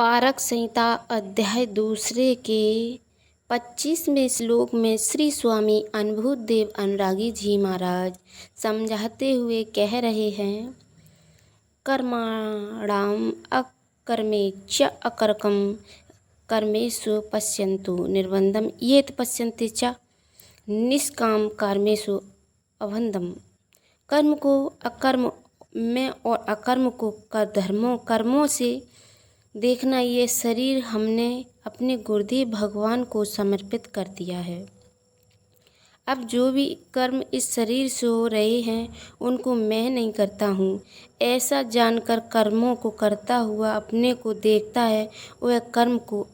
Park संहिता अध्याय दूसरे के 25वें श्लोक में श्री स्वामी अनुभूतदेव अनुरागी जी महाराज समझाते हुए कह रहे हैं, कर्माणाम अकर्मे च अकर्कम कर्मेषु पश्यन्तु निर्बन्धम येत पश्यन्ते च निष्काम कर्मेषु अबन्धम। कर्म को अकर्म में और अकर्म को कर्मों से देखना, ये शरीर हमने अपने गुरुदेव भगवान को समर्पित कर दिया है। अब जो भी कर्म इस शरीर से हो रहे हैं उनको मैं नहीं करता हूँ, ऐसा जानकर कर्मों को करता हुआ अपने को देखता है। वह कर्म को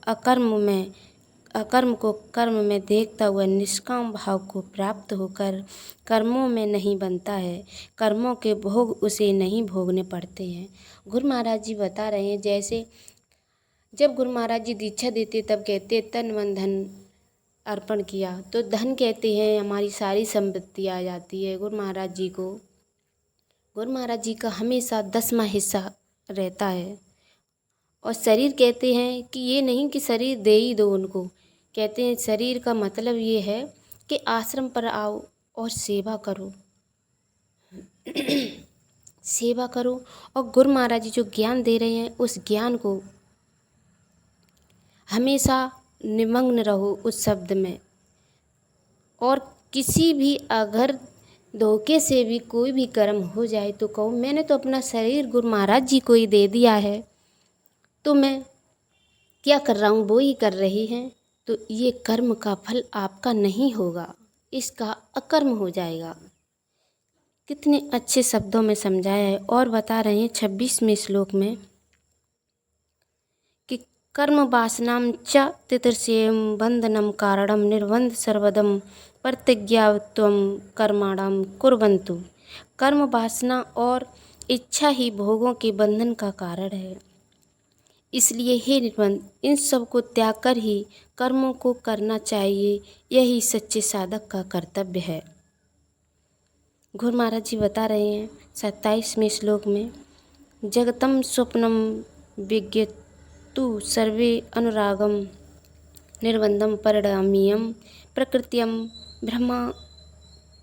अकर्म को कर्म में देखता हुआ निष्काम भाव को प्राप्त होकर कर्मों में नहीं बनता है। कर्मों के भोग उसे नहीं भोगने पड़ते हैं। गुरु महाराज जी बता रहे हैं, जैसे जब गुरु महाराज जी दीक्षा देते तब कहते तन मन धन अर्पण किया, तो धन कहते हैं हमारी सारी संपत्ति आ जाती है गुरु महाराज जी को। गुरु महाराज जी का हमेशा 10वां हिस्सा रहता है। और शरीर कहते हैं कि ये नहीं कि शरीर दे ही दो उनको, कहते हैं शरीर का मतलब ये है कि आश्रम पर आओ और सेवा करो सेवा करो। और गुरु महाराज जी जो ज्ञान दे रहे हैं उस ज्ञान को हमेशा निमग्न रहो उस शब्द में। और किसी भी अगर धोखे से भी कोई भी कर्म हो जाए तो कहो मैंने तो अपना शरीर गुरु महाराज जी को ही दे दिया है, तो मैं क्या कर रहा हूँ वो ही कर रही हैं, तो ये कर्म का फल आपका नहीं होगा, इसका अकर्म हो जाएगा। कितने अच्छे शब्दों में समझाया है। और बता रहे हैं 26वें श्लोक में कि कर्म वासनाम च तितृषेयम बंधनम कारणम निर्बंध सर्वदम प्रतिज्ञात्वम कर्माणम कुर्वन्तु। कर्म वासना और इच्छा ही भोगों के बंधन का कारण है, इसलिए हे निर्बंध इन सब को त्याग कर ही कर्मों को करना चाहिए। यही सच्चे साधक का कर्तव्य है। गुरु महाराज जी बता रहे हैं 27वें श्लोक में, जगतम स्वप्नम विज्ञतु सर्वे अनुरागम निर्बंधम परिणामीयम प्रकृतियम ब्रह्मा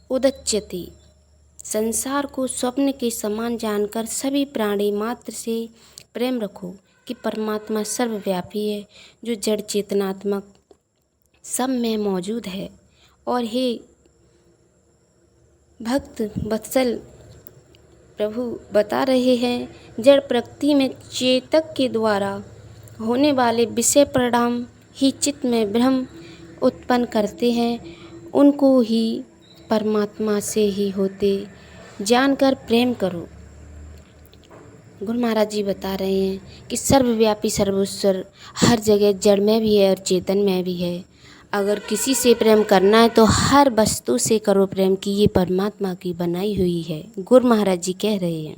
उदच्यति। संसार को स्वप्न के समान जानकर सभी प्राणी मात्र से प्रेम रखो कि परमात्मा सर्वव्यापी है, जो जड़ चेतनात्मक सब में मौजूद है। और हे भक्त वत्सल प्रभु बता रहे हैं, जड़ प्रकृति में चेतक के द्वारा होने वाले विषय परिणाम ही चित्त में भ्रम उत्पन्न करते हैं, उनको ही परमात्मा से ही होते जानकर प्रेम करो। गुरु महाराज जी बता रहे हैं कि सर्वव्यापी सर्वेश्वर हर जगह जड़ में भी है और चेतन में भी है। अगर किसी से प्रेम करना है तो हर वस्तु से करो प्रेम, की ये परमात्मा की बनाई हुई है, गुरु महाराज जी कह रहे हैं।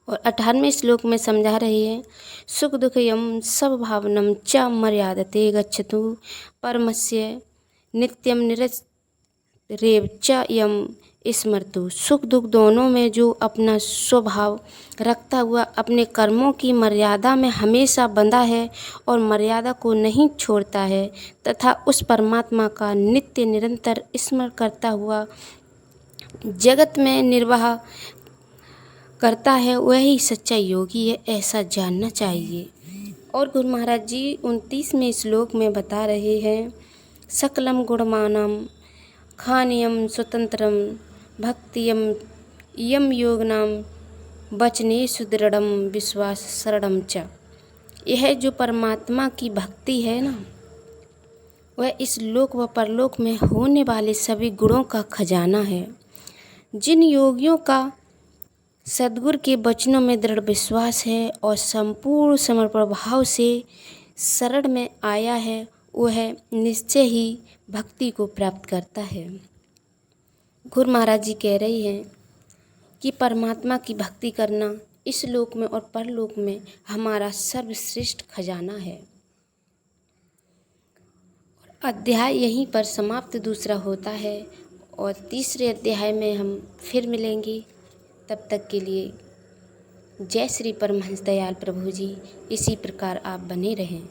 और 18वें श्लोक में समझा रहे हैं, सुख दुख यम सब भावनम च मर्यादते गच्छतु परमस्य नित्यम निररेव च यम स्मृतु। सुख दुख दोनों में जो अपना स्वभाव रखता हुआ अपने कर्मों की मर्यादा में हमेशा बंधा है और मर्यादा को नहीं छोड़ता है, तथा उस परमात्मा का नित्य निरंतर स्मरण करता हुआ जगत में निर्वाह करता है, वही सच्चा योगी है, ऐसा जानना चाहिए। और गुरु महाराज जी 29वें श्लोक में बता रहे हैं, सकलम गुणमानम खानियम स्वतंत्रम भक्तियम यम योगनाम वचने सुदृढ़म विश्वास शरणम च। यह जो परमात्मा की भक्ति है ना, वह इस लोक व परलोक में होने वाले सभी गुणों का खजाना है। जिन योगियों का सद्गुरु के वचनों में दृढ़ विश्वास है और संपूर्ण समर्पण भाव से शरण में आया है, वह निश्चय ही भक्ति को प्राप्त करता है। गुरु महाराज जी कह रही हैं कि परमात्मा की भक्ति करना इस लोक में और परलोक में हमारा सर्वश्रेष्ठ खजाना है। अध्याय यहीं पर समाप्त दूसरा होता है और तीसरे अध्याय में हम फिर मिलेंगे। तब तक के लिए जय श्री परमहंस दयाल प्रभु जी। इसी प्रकार आप बने रहें।